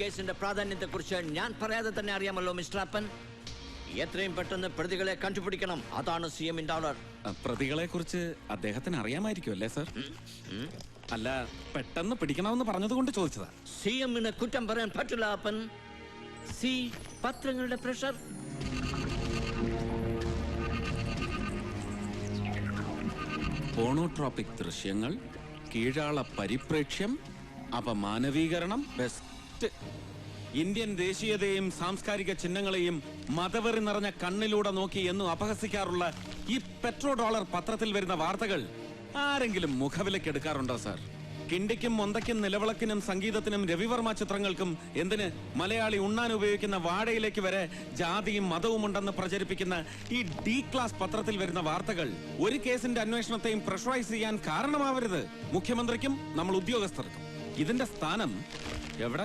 കേസിന്റെ പ്രാധാന്യത്തെക്കുറിച്ച് ഞാൻ പറയാതെ തന്നെ അറിയാമല്ലോ മിസ്റ്റർ അപ്പൻ. എത്രയും പെട്ടെന്ന് പ്രതികളെ കണ്ടുപിടിക്കണം. അതാണ് CM-ന്റെ ഓർഡർ. പ്രതികളെ കുറിച്ച് അദ്ദേഹത്തിന് അറിയാമായിരിക്കും അല്ലേ സർ? അല്ല, പെട്ടെന്ന് പിടിക്കണമെന്ന് പറഞ്ഞതുകൊണ്ട് ചോദിച്ചതാ. CM-ന് കുറ്റം പറയാൻ പറ്റില്ല അപ്പൻ. പത്രങ്ങളുടെ പ്രഷർ. പോണോട്രോപിക് ദൃശ്യങ്ങൾ, കീഴാള പരിപ്രേക്ഷ്യം, അപമാനവീകരണം, ബെസ്റ്റ്. ഇന്ത്യൻ ദേശീയതയെയും സാംസ്കാരിക ചിഹ്നങ്ങളെയും മതവെറി നിറഞ്ഞ കണ്ണിലൂടെ നോക്കി എന്നും അപഹസിക്കാറുള്ള ഈ പെട്രോ ഡോളർ പത്രത്തിൽ വരുന്ന വാർത്തകൾ ആരെങ്കിലും മുഖവിലക്കെടുക്കാറുണ്ടോ സാർ? കിണ്ടിക്കും മൊന്തയ്ക്കും നിലവിളക്കിനും സംഗീതത്തിനും രവിവർമ്മ ചിത്രങ്ങൾക്കും എന്തിന് മലയാളി ഉണ്ണാൻ ഉപയോഗിക്കുന്ന വാടയിലേക്ക് വരെ ജാതിയും മതവും ഉണ്ടെന്ന് പ്രചരിപ്പിക്കുന്ന ഈ D ക്ലാസ് പത്രത്തിൽ വരുന്ന വാർത്തകൾ ഒരു കേസിന്റെ അന്വേഷണത്തെയും പ്രഷറൈസ് ചെയ്യാൻ കാരണമാവരുത്. മുഖ്യമന്ത്രിക്കും നമ്മൾ ഉദ്യോഗസ്ഥർക്കും ഇതിന്റെ സ്ഥാനം എവിടെ?